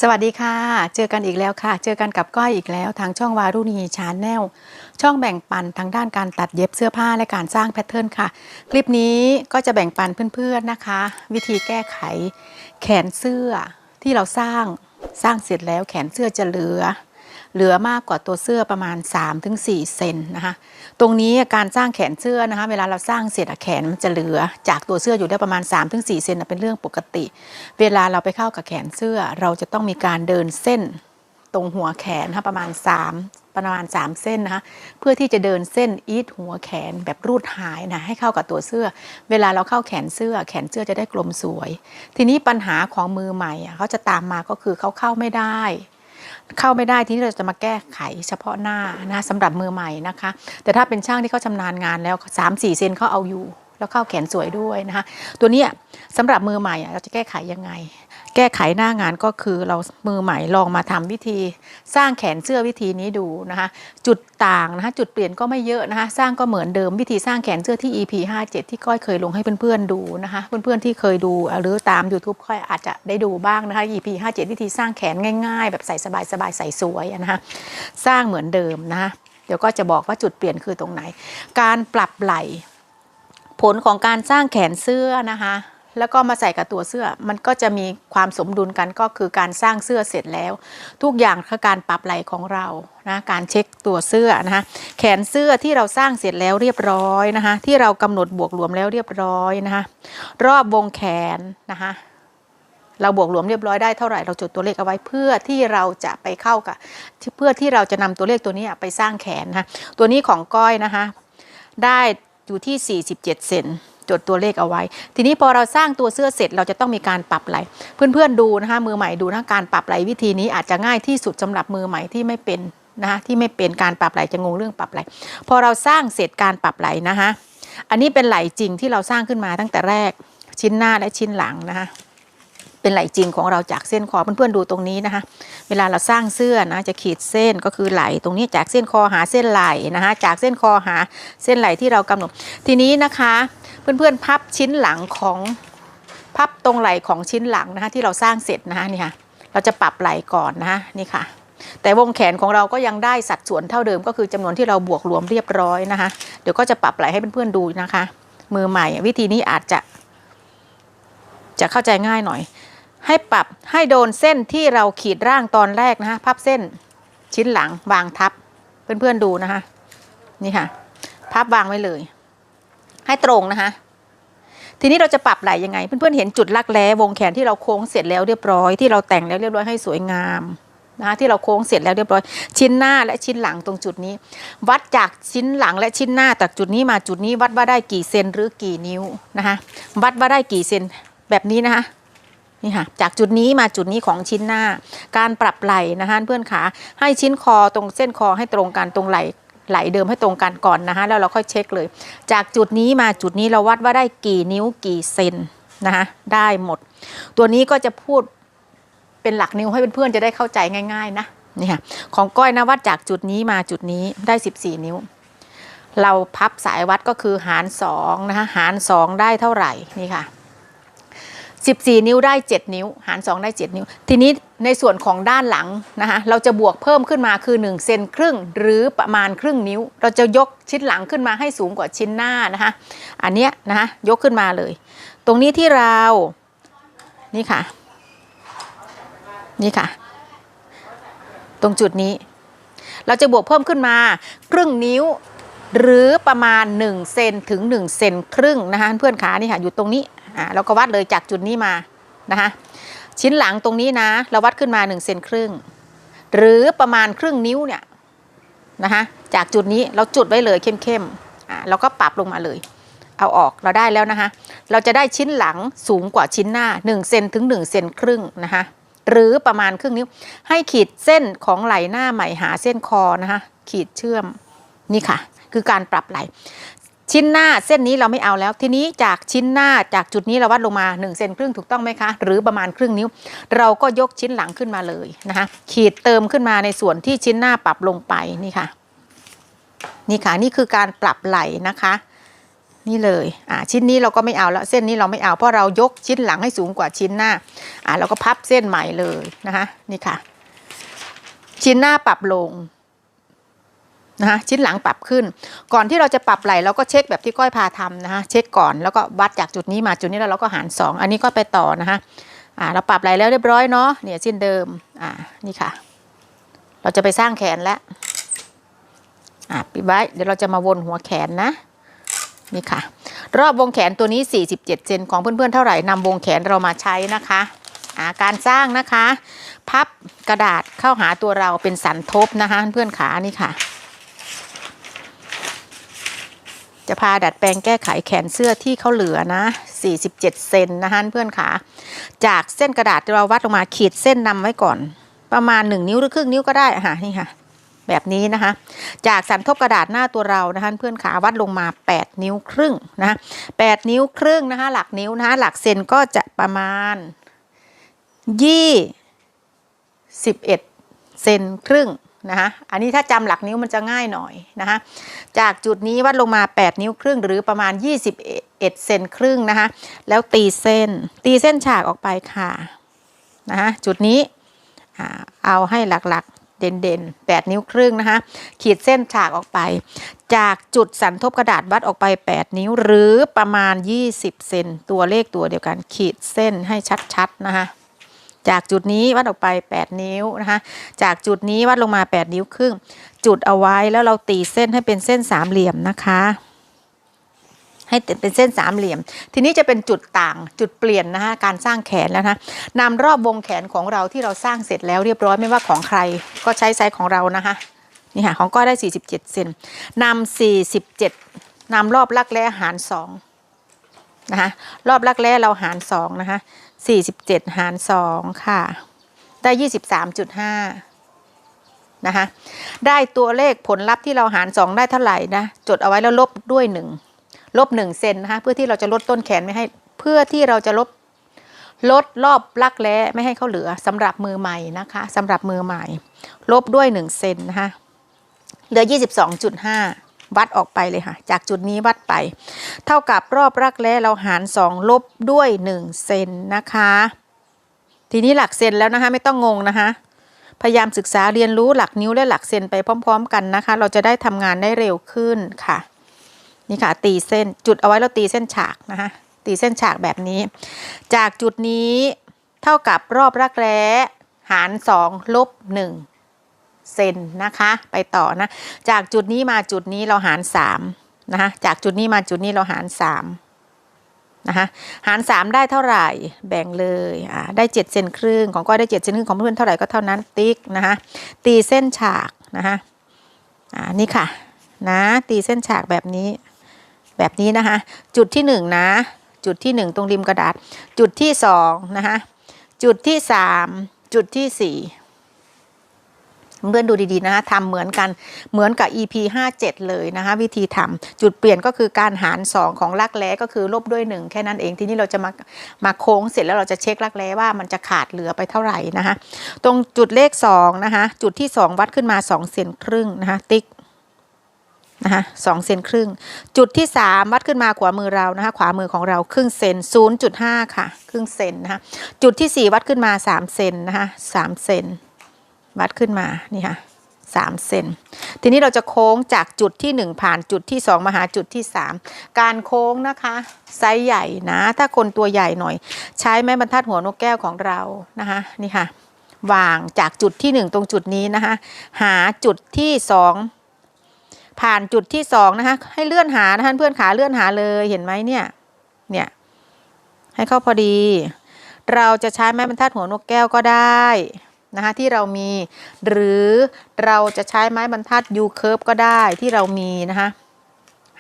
สวัสดีค่ะเจอกันอีกแล้วค่ะเจอกันกับก้อยอีกแล้วทางช่องวารุณีชาแนลช่องแบ่งปันทางด้านการตัดเย็บเสื้อผ้าและการสร้างแพทเทิร์นค่ะคลิปนี้ก็จะแบ่งปันเพื่อนๆนะคะวิธีแก้ไขแขนเสื้อที่เราสร้างเสร็จแล้วแขนเสื้อจะเหลือมากกว่าตัวเสื้อประมาณ 3-4 เซนนะคะตรงนี้การสร้างแขนเสื้อนะคะเวลาเราสร้างเสร็จแขนมันจะเหลือจากตัวเสื้ออยู่ได้ประมาณ 3-4 เซนเป็นเรื่องปกติเวลาเราไปเข้ากับแขนเสื้อเราจะต้องมีการเดินเส้นตรงหัวแขนนะคะประมาณ3 เส้นนะคะเพื่อที่จะเดินเส้นอีทหัวแขนแบบรูดหายนะให้เข้ากับตัวเสื้อเวลาเราเข้าแขนเสื้อจะได้กลมสวยทีนี้ปัญหาของมือใหม่เขาจะตามมาก็คือเขาเข้าไม่ได้ทีนี้เราจะมาแก้ไขเฉพาะหน้านะสำหรับมือใหม่นะคะแต่ถ้าเป็นช่างที่เขาชำนาญงานแล้ว 3-4 เซนเขาเอาอยู่แล้วเข้าแขนสวยด้วยนะคะตัวนี้สำหรับมือใหม่เราจะแก้ไขยังไงแก้ไขหน้างานก็คือเรามือใหม่ลองมาทำวิธีสร้างแขนเสื้อวิธีนี้ดูนะคะจุดต่างนะคะจุดเปลี่ยนก็ไม่เยอะนะคะสร้างก็เหมือนเดิมวิธีสร้างแขนเสื้อที่ EP 57ที่ก้อยเคยลงให้เพื่อนๆดูนะคะเพื่อนๆที่เคยดูหรือตาม YouTube ก้อยอาจจะได้ดูบ้างนะคะ EP 57วิธีสร้างแขนง่ายๆแบบใส่สบายๆใส่สวยนะคะสร้างเหมือนเดิมนะคะเดี๋ยวก็จะบอกว่าจุดเปลี่ยนคือตรงไหนการปรับไหล่ผลของการสร้างแขนเสื้อนะคะแล้วก็มาใส่กับตัวเสื้อมันก็จะมีความสมดุลกันก็คือการสร้างเสื้อเสร็จแล้วทุกอย่างคือการปรับไหล่ของเรานะการเช็คตัวเสื้อนะคะแขนเสื้อที่เราสร้างเสร็จแล้วเรียบร้อยนะคะที่เรากำหนดบวกรวมแล้วเรียบร้อยนะคะรอบวงแขนนะคะเราบวกรวมเรียบร้อยได้เท่าไหร่เราจดตัวเลขเอาไว้เพื่อที่เราจะไปเข้ากับเพื่อที่เราจะนำตัวเลขตัวนี้ไปสร้างแขนนะคะตัวนี้ของก้อยนะคะได้อยู่ที่47เซนจดตัวเลขเอาไว้ทีนี้พอเราสร้างตัวเสื้อเสร็จเราจะต้องมีการปรับไหล่เพื่อนๆดูนะคะมือใหม่ดูนะการปรับไหล่วิธีนี้อาจจะง่ายที่สุดสำหรับมือใหม่ที่ไม่เป็นนะคะที่ไม่เป็นการปรับไหล่จะงงเรื่องปรับไหล่พอเราสร้างเสร็จการปรับไหล่นะคะอันนี้เป็นไหล่จริงที่เราสร้างขึ้นมาตั้งแต่แรกชิ้นหน้าและชิ้นหลังนะคะเป็นไหล่จริงของเราจากเส้นคอเพื่อนๆดูตรงนี้นะคะเวลาเราสร้างเสื้อนะจะขีดเส้นก็คือไหล่ตรงนี้จากเส้นคอหาเส้นไหล่นะคะจากเส้นคอหาเส้นไหล่ที่เรากำหนดทีนี้นะคะเพื่อนๆพับชิ้นหลังของพับตรงไหล่ของชิ้นหลังนะคะที่เราสร้างเสร็จนะคะนี่ค่ะเราจะปรับไหล่ก่อนนะคะนี่ค่ะแต่วงแขนของเราก็ยังได้สัดส่วนเท่าเดิมก็คือจำนวนที่เราบวกรวมเรียบร้อยนะคะเดี๋ยวก็จะปรับไหล่ให้เพื่อนๆดูนะคะมือใหม่วิธีนี้อาจจะเข้าใจง่ายหน่อยให้ปรับให้โดนเส้นที่เราขีดร่างตอนแรกนะคะพับเส้นชิ้นหลังวางทับเพื่อนๆดูนะคะนี่ค่ะพับวางไว้เลยให้ตรงนะคะทีนี้เราจะปรับไหล่ยังไงเพื่อนๆเห็นจุดลักแร้วงแขนที่เราโค้งเสร็จแล้วเรียบร้อยที่เราแต่งแล้วเรียบร้อยให้สวยงามนะคะที่เราโค้งเสร็จแล้วเรียบร้อยชิ้นหน้าและชิ้นหลังตรงจุดนี้วัดจากชิ้นหลังและชิ้นหน้าจากจุดนี้มาจุดนี้วัดว่าได้กี่เซนหรือกี่นิ้วนะคะวัดว่าได้กี่เซนแบบนี้นะคะนี่ค่ะจากจุดนี้มาจุดนี้ของชิ้นหน้าการปรับไหล่นะคะเพื่อนขาให้ชิ้นคอตรงเส้นคอให้ตรงกันตรงไหล่เดิมให้ตรงกันก่อนนะคะแล้วเราค่อยเช็คเลยจากจุดนี้มาจุดนี้เราวัดว่าได้กี่นิ้วกี่เซนนะคะได้หมดตัวนี้ก็จะพูดเป็นหลักนิ้วให้เพื่อนๆจะได้เข้าใจง่ายๆนะนี่ค่ะของก้อยนะวัดจากจุดนี้มาจุดนี้ได้14นิ้วเราพับสายวัดก็คือหาร2นะคะหาร2ได้เท่าไหร่นี่ค่ะ14นิ้วได้7นิ้วหาร2ได้7นิ้วทีนี้ในส่วนของด้านหลังนะคะเราจะบวกเพิ่มขึ้นมาคือ1เซนครึ่งหรือประมาณครึ่งนิ้วเราจะยกชิ้นหลังขึ้นมาให้สูงกว่าชิ้นหน้านะคะอันเนี้ยนะคะยกขึ้นมาเลยตรงนี้ที่เรานี่ค่ะตรงจุดนี้เราจะบวกเพิ่มขึ้นมาครึ่งนิ้วหรือประมาณ1เซนถึง1เซนครึ่งนะคะเพื่อนขานี่ค่ะอยู่ตรงนี้เราก็วัดเลยจากจุดนี้มานะคะชิ้นหลังตรงนี้นะเราวัดขึ้นมา1เซนครึ่งหรือประมาณครึ่งนิ้วเนี่ยนะคะจากจุดนี้เราจุดไว้เลยเข้มๆเราก็ปรับลงมาเลยเอาออกเราได้แล้วนะคะเราจะได้ชิ้นหลังสูงกว่าชิ้นหน้า1เซนถึง1เซนครึ่งนะคะหรือประมาณครึ่งนิ้วให้ขีดเส้นของไหล่หน้าใหม่หาเส้นคอนะคะขีดเชื่อมนี่ค่ะคือการปรับไหล่ชิ้นหน้าเส้นนี้เราไม่เอาแล้วทีนี้จากชิ้นหน้าจากจุดนี้เราวัดลงมา1เซนครึ่งถูกต้องไหมคะหรือประมาณครึ่งนิ้วเราก็ยกชิ้นหลังขึ้นมาเลยนะคะขีดเติมขึ้นมาในส่วนที่ชิ้นหน้าปรับลงไปนี่ค่ะนี่คือการปรับไหล่นะคะ นี่เลยชิ้นนี้เราก็ไม่เอาแล้วเส้นนี้เราไม่เอาเพราะเรายกชิ้นหลังให้สูงกว่าชิ้นหน้าเราก็พับเส้นใหม่เลยนะคะนี่ค่ะชิ้นหน้าปรับลงนะคะชิ้นหลังปรับขึ้นก่อนที่เราจะปรับไหล่เราก็เช็คแบบที่ก้อยพาทำนะคะเช็คก่อนแล้วก็วัดจากจุดนี้มาจุดนี้แล้วเราก็หาร2อันนี้ก็ไปต่อนะคะเราปรับไหล่แล้วเรียบร้อยเนาะเนี่ยชิ้นเดิมนี่ค่ะเราจะไปสร้างแขนแล้วปิดไว้เดี๋ยวเราจะมาวนหัวแขนนะนี่ค่ะรอบวงแขนตัวนี้47เซนของเพื่อนๆเท่าไหร่นำวงแขนเรามาใช้นะคะการสร้างนะคะพับกระดาษเข้าหาตัวเราเป็นสันทบนะคะเพื่อนขานี่ค่ะจะพาดัดแปลงแก้ไขแขนเสื้อที่เขาเหลือนะ47เซนนะคะเพื่อนขาจากเส้นกระดาษเราวัดลงมาขีดเส้นนำไว้ก่อนประมาณ1 นิ้วหรือครึ่งนิ้วก็ได้นี่ค่ะแบบนี้นะคะจากสันทบกระดาษหน้าตัวเรานะคะเพื่อนขาวัดลงมา8 นิ้วครึ่งนะ8 นิ้วครึ่งนะคะหลักนิ้วนะคะหลักเซนก็จะประมาณ21เซนครึ่งนะคะอันนี้ถ้าจำหลักนิ้วมันจะง่ายหน่อยนะคะจากจุดนี้วัดลงมา8 นิ้วครึ่งหรือประมาณ21เซนครึ่งนะคะแล้วตีเส้นฉากออกไปค่ะนะคะจุดนี้เอาให้หลักๆเด่น8 นิ้วครึ่งนะคะขีดเส้นฉากออกไปจากจุดสันทบกระดาษวัดออกไป8 นิ้วหรือประมาณ20เซนตัวเลขตัวเดียวกันขีดเส้นให้ชัดๆนะคะจากจุดนี้วัดออกไป8 นิ้วนะคะจากจุดนี้วัดลงมา8 นิ้วครึ่งจุดเอาไว้แล้วเราตีเส้นให้เป็นเส้นสามเหลี่ยมนะคะให้เป็นเส้นสามเหลี่ยมทีนี้จะเป็นจุดต่างจุดเปลี่ยนนะคะการสร้างแขนแล้วนะนำรอบวงแขนของเราที่เราสร้างเสร็จแล้วเรียบร้อยไม่ว่าของใครก็ใช้ไซส์ของเรานะคะนี่ค่ะของก้อยได้47เซนนำรอบรักแร้หาร2นะคะรอบรักแร้เราหาร2นะคะ47หาร2ค่ะได้ 23.5 นะคะได้ตัวเลขผลลัพธ์ที่เราหาร2ได้เท่าไหร่นะจดเอาไว้แล้วลบด้วย1เซนนะคะเพื่อที่เราจะลดต้นแขนไม่ให้เพื่อที่เราจะลดรอบรักแร้ไม่ให้เขาเหลือสำหรับมือใหม่นะคะสำหรับมือใหม่ลบด้วย1เซนนะคะเหลือ 22.5 วัดออกไปเลยค่ะจากจุดนี้วัดไปเท่ากับรอบรักแร้เราหาร2ลบด้วย1เซนนะคะทีนี้หลักเซนแล้วนะคะไม่ต้องงงนะคะพยายามศึกษาเรียนรู้หลักนิ้วและหลักเซนไปพร้อมๆกันนะคะเราจะได้ทำงานได้เร็วขึ้นค่ะนี่ค่ะตีเส้นจุดเอาไว้แล้วตีเส้นฉากนะคะตีเส้นฉากแบบนี้จากจุดนี้เท่ากับรอบรักแร้หาร2ลบ1เซนนะคะไปต่อนะจากจุดนี้มาจุดนี้เราหาร3นะคะจากจุดนี้มาจุดนี้เราหาร3นะคะหาร3ได้เท่าไหร่แบ่งเลยได้7เซนครึ่งของก้อยได้7เซนครึ่งของเพื่อนเท่าไหร่ก็เท่านั้นติ๊กนะคะตีเส้นฉากนะคะนี่ค่ะนะตีเส้นฉากแบบนี้นะคะจุดที่1นะจุดที่1ตรงริมกระดาษจุดที่2นะคะจุดที่3จุดที่4เพื่อนดูดีๆนะคะทำเหมือนกันเหมือนกับ EP 57เลยนะคะวิธีทำจุดเปลี่ยนก็คือการหาร2ของรักแร้ก็คือลบด้วย1แค่นั้นเองทีนี้เราจะมาโค้งเสร็จแล้วเราจะเช็ครักแร้ว่ามันจะขาดเหลือไปเท่าไหร่นะคะตรงจุดเลข2นะคะจุดที่2วัดขึ้นมา2เซนครึ่งนะคะติ๊กนะคะ2เซนครึ่งจุดที่3วัดขึ้นมาขวามือเรานะคะขวามือของเราครึ่งเซน 0.5 ค่ะครึ่งเซนนะคะจุดที่4วัดขึ้นมา3เซนนะคะ3เซนวัดขึ้นมานี่ค่ะ3เซนทีนี้เราจะโค้งจากจุดที่1ผ่านจุดที่2มาหาจุดที่3การโค้งนะคะไซส์ใหญ่นะถ้าคนตัวใหญ่หน่อยใช้ไม้บรรทัดหัวนกแก้วของเรานะคะนี่ค่ะวางจากจุดที่1ตรงจุดนี้นะคะหาจุดที่2ผ่านจุดที่2นะคะให้เลื่อนหานะคะเพื่อนขาเลื่อนหาเลยเห็นไหมเนี่ยให้เข้าพอดีเราจะใช้ไม้บรรทัดหัวนกแก้วก็ได้นะคะที่เรามีหรือเราจะใช้ไม้บรรทัด U curve ก็ได้ที่เรามีนะคะ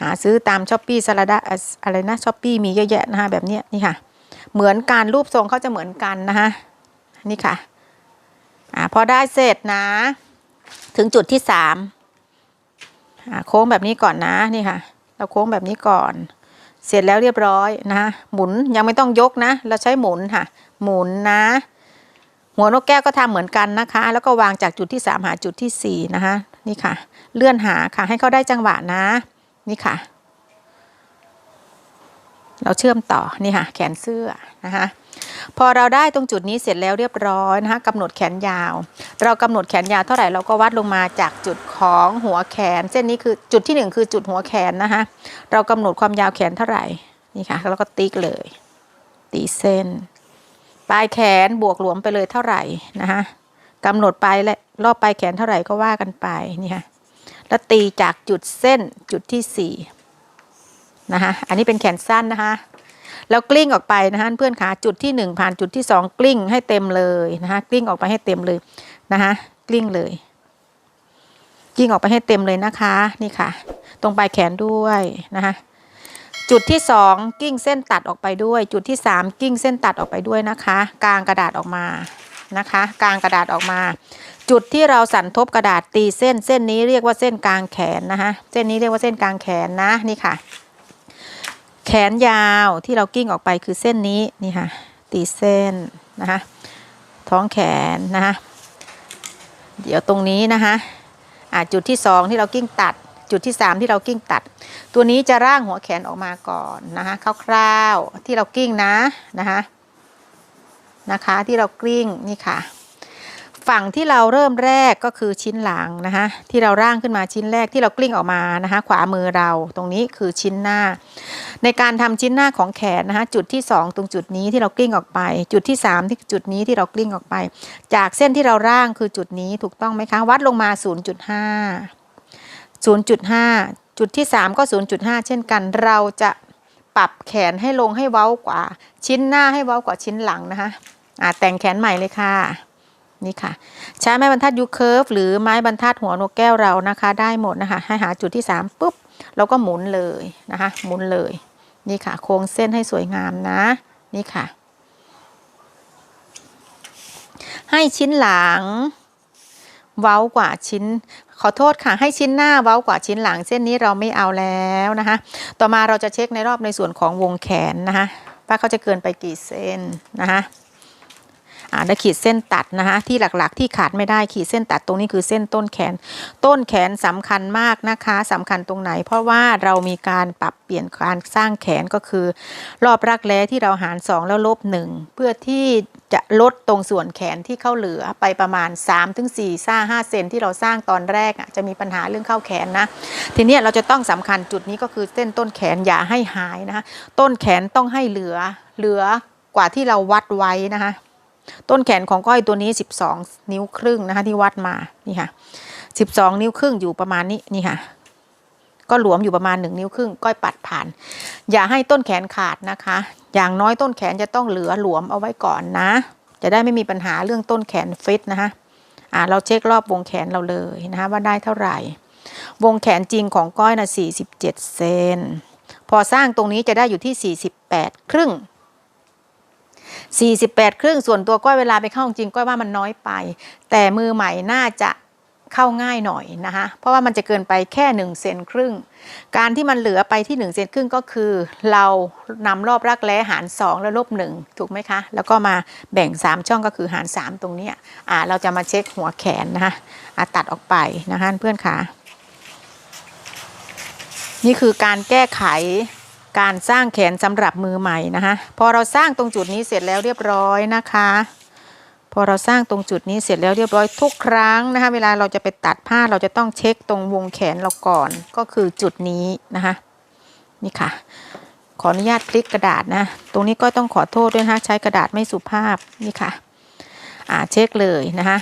หาซื้อตาม Shopee Lazada อะไรนะ Shopee มีเยอะแยะนะคะแบบนี้นี่ค่ะเหมือนการรูปทรงเขาจะเหมือนกันนะคะนี่ค่ะพอได้เสร็จนะถึงจุดที่3โค้งแบบนี้ก่อนนะนี่ค่ะเราโค้งแบบนี้ก่อนเสร็จแล้วเรียบร้อยนะหมุนยังไม่ต้องยกนะเราใช้หมุนค่ะหมุนนะหัวนกแก้วก็ทำเหมือนกันนะคะแล้วก็วางจากจุดที่3หาจุดที่4นะคะนี่ค่ะเลื่อนหาค่ะให้เขาได้จังหวะนะนี่ค่ะ เราเชื่อมต่อนี่ค่ะแขนเสื้อนะคะพอเราได้ตรงจุดนี้เสร็จแล้วเรียบร้อยนะคะกำหนดแขนยาวเรากำหนดแขนยาวเท่าไหร่เราก็วัดลงมาจากจุดของหัวแขนเส้นนี้คือจุดที่1คือจุดหัวแขนนะคะเรากำหนดความยาวแขนเท่าไหร่นี่ค่ะแล้วก็ติ๊กเลยตีเส้นปลายแขนบวกหลวมไปเลยเท่าไหร่นะคะกำหนดไปและรอบปลายแขนเท่าไหร่ก็ว่ากันไปนี่ค่ะแล้วตีจากจุดเส้นจุดที่4นะคะอันนี้เป็นแขนสั้นนะคะแล้วกลิ้งออกไปนะคะเพื่อนขาจุดที่1ผ่านจุดที่2กลิ้งให้เต็มเลยนะคะกลิ้งออกไปให้เต็มเลยนะคะกลิ้งเลยกลิ้งออกไปให้เต็มเลยนะคะนี่ค่ะตรงปลายแขนด้วยนะคะจุดที่2กิ้งเส้นตัดออกไปด้วยจุดที่3กิ้งเส้นตัดออกไปด้วยนะคะกางกระดาษออกมานะคะกางกระดาษออกมาจุดที่เราสันทบกระดาษตีเส้นเส้นนี้เรียกว่าเส้นกลางแขนนะคะเส้นนี้เรียกว่าเส้นกลางแขนนะนี่ค่ะแขนยาวที่เรากิ้งออกไปคือเส้นนี้นี่ค่ะตีเส้นนะคะท้องแขนนะคะเดี๋ยวตรงนี้นะคะจุดที่2ที่เรากิ้งตัดจุดที่3ที่เรากิ้งตัดตัวนี้จะร่างหัวแขนออกมาก่อนนะคะคร่าวๆที่เรากิ้งนะคะที่เรากลิ้งนี่ค่ะฝั่งที่เราเริ่มแรกก็คือชิ้นหลังนะคะที่เราร่างขึ้นมาชิ้นแรกที่เรากลิ้งออกมานะคะขวามือเราตรงนี้คือชิ้นหน้าในการทำชิ้นหน้าของแขนนะคะจุดที่2ตรงจุดนี้ที่เรากลิ้งออกไปจุดที่3ที่จุดนี้ที่เรากลิ้งออกไปจากเส้นที่เราร่างคือจุดนี้ถูกต้องไหมคะวัดลงมา 0.5 จุดที่3ก็ 0.5 เช่นกันเราจะปรับแขนให้ลงให้เว้ากว่าชิ้นหน้าให้เว้ากว่าชิ้นหลังนะคะแต่งแขนใหม่เลยค่ะนี่ค่ะใช้ไม้บรรทัดยูเคิร์ฟหรือไม้บรรทัดหัวนกแก้วเรานะคะได้หมดนะคะให้หาจุดที่3ปุ๊บเราก็หมุนเลยนะคะหมุนเลยนี่ค่ะโค้งเส้นให้สวยงามนะนี่ค่ะให้ชิ้นหลังเว้ากว่าชิ้นขอโทษค่ะให้ชิ้นหน้าเว้ากว่าชิ้นหลังเส้นนี้เราไม่เอาแล้วนะคะต่อมาเราจะเช็คในรอบในส่วนของวงแขนนะคะว่าเขาจะเกินไปกี่เส้นนะคะได้ขีดเส้นตัดนะคะที่หลักๆที่ขาดไม่ได้ขีดเส้นตัดตรงนี้คือเส้นต้นแขนสำคัญมากนะคะสำคัญตรงไหนเพราะว่าเรามีการปรับเปลี่ยนการสร้างแขนก็คือรอบรักแร้ที่เราหาร2แล้วลบ1เพื่อที่จะลดตรงส่วนแขนที่เข้าเหลือไปประมาณ 3-4-5 เซนที่เราสร้างตอนแรกจะมีปัญหาเรื่องเข้าแขนนะทีนี้เราจะต้องสำคัญจุดนี้ก็คือเส้นต้นแขนอย่าให้หายนะคะต้นแขนต้องให้เหลือกว่าที่เราวัดไว้นะคะต้นแขนของก้อยตัวนี้12 นิ้วครึ่งนะคะที่วัดมานี่ค่ะ12 นิ้วครึ่งอยู่ประมาณนี้นี่ค่ะก็หลวมอยู่ประมาณ1 นิ้วครึ่งก้อยปัดผ่านอย่าให้ต้นแขนขาดนะคะอย่างน้อยต้นแขนจะต้องเหลือหลวมเอาไว้ก่อนนะจะได้ไม่มีปัญหาเรื่องต้นแขนฟิตนะคะเราเช็ครอบวงแขนเราเลยนะคะว่าได้เท่าไหร่วงแขนจริงของก้อยนะ47 เซนพอสร้างตรงนี้จะได้อยู่ที่48 ครึ่ง48 ครึ่งส่วนตัวก้อยเวลาไปเข้าจริงก้อยว่ามันน้อยไปแต่มือใหม่น่าจะเข้าง่ายหน่อยนะคะเพราะว่ามันจะเกินไปแค่1 เซนครึ่งการที่มันเหลือไปที่1 เซนครึ่งก็คือเรานำรอบรักแร้หาร2แล้วลบ1ถูกไหมคะแล้วก็มาแบ่ง3ช่องก็คือหาร3ตรงนี้เราจะมาเช็คหัวแขนนะคะตัดออกไปนะคะเพื่อนค่ะนี่คือการแก้ไขการสร้างแขนสำหรับมือใหม่นะคะพอเราสร้างตรงจุดนี้เสร็จแล้วเรียบร้อยนะคะพอเราสร้างตรงจุดนี้เสร็จแล้วเรียบร้อยทุกครั้งนะคะเวลาเราจะไปตัดผ้าเราจะต้องเช็คตรงวงแขนเราก่อนก็คือจุดนี้นะคะนี่ค่ะขออนุญาตพลิกกระดาษนะตรงนี้ก็ต้องขอโทษด้วยนะคะใช้กระดาษไม่สุภาพนี่ค่ะเช็คเลยนะคะ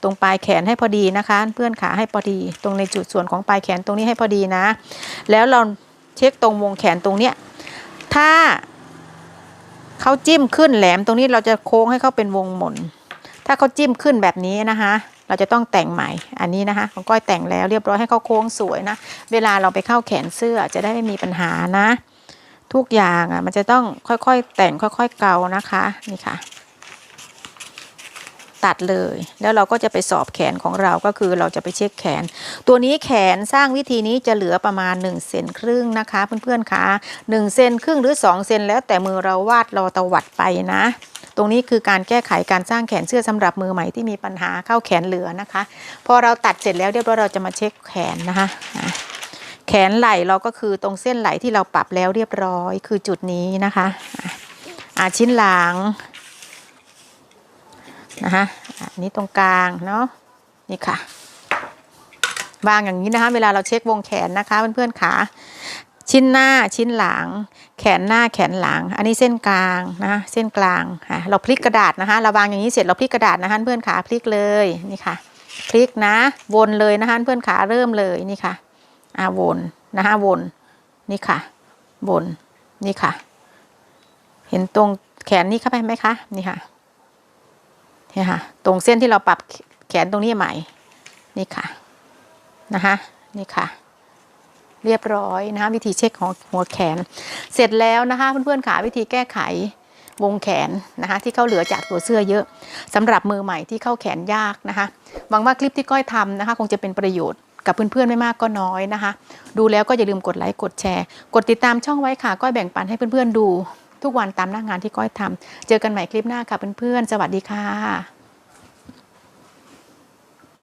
ตรงปลายแขนให้พอดีนะคะเพื่อนขาให้พอดีตรงในจุดส่วนของปลายแขนตรงนี้ให้พอดีนะแล้วเราเช็คตรงวงแขนตรงเนี้ยถ้าเขาจิ้มขึ้นแหลมตรงนี้เราจะโค้งให้เขาเป็นวงหม่นถ้าเขาจิ้มขึ้นแบบนี้นะคะเราจะต้องแต่งใหม่อันนี้นะคะของก้อยแต่งแล้วเรียบร้อยให้เขาโค้งสวยนะเวลาเราไปเข้าแขนเสื้อจะได้ไม่มีปัญหานะทุกอย่างมันจะต้องค่อยๆแต่งค่อยๆเกานะคะนี่ค่ะตัดเลยแล้วเราก็จะไปสอบแขนของเราก็คือเราจะไปเช็คแขนตัวนี้แขนสร้างวิธีนี้จะเหลือประมาณ1 เซนครึ่งนะคะเพื่อนๆค่ะ1 เซนครึ่งหรือ2 เซนแล้วแต่มือเราวาดเราตวัดไปนะตรงนี้คือการแก้ไขการสร้างแขนเสื้อสำหรับมือใหม่ที่มีปัญหาเข้าแขนเหลือนะคะพอเราตัดเสร็จแล้วเรียบร้อยเราจะมาเช็คแขนนะคะแข แขนไหล่เราก็คือตรงเส้นไหล่ที่เราปรับแล้วเรียบร้อยคือจุดนี้นะคะชิ้นหลังนะคะอันนี้ตรงกลางเนาะนี่ค่ะวางอย่างนี้นะคะเวลาเราเช็ควงแขนนะคะเพื่อนๆขาชิ้นหน้าชิ้นหลังแขนหน้าแขนหลังอันนี้เส้นกลางนะเส้นกลางเราพลิกกระดาษนะคะเราวางอย่างนี้เสร็จเราพลิกกระดาษนะคะเพื่อนขาพลิกเลยนี่ค่ะพลิกนะวนเลยนะคะเพื่อนขาเริ่มเลยนี่ค่ะวนนะคะวนนี่ค่ะวนนี่ค่ะเห็นตรงแขนนี่เข้าไปไหมคะนี่ค่ะนี่ค่ะตรงเส้นที่เราปรับแขนตรงนี้ใหม่นี่ค่ะนะคะนี่ค่ะเรียบร้อยนะคะวิธีเช็คของหัวแขนเสร็จแล้วนะคะเพื่อนๆขาวิธีแก้ไขวงแขนนะคะที่เขาเหลือจากตัวเสื้อเยอะสำหรับมือใหม่ที่เข้าแขนยากนะคะหวังว่าคลิปที่ก้อยทำนะคะคงจะเป็นประโยชน์กับเพื่อนๆไม่มากก็น้อยนะคะดูแล้วก็อย่าลืมกดไลค์กดแชร์กดติดตามช่องไว้ค่ะก้อยแบ่งปันให้เพื่อนๆดูทุกวันตามหน้างานที่ก้อยทำเจอกันใหม่คลิปหน้าค่ะเพื่อนๆสวัสดีค่ะ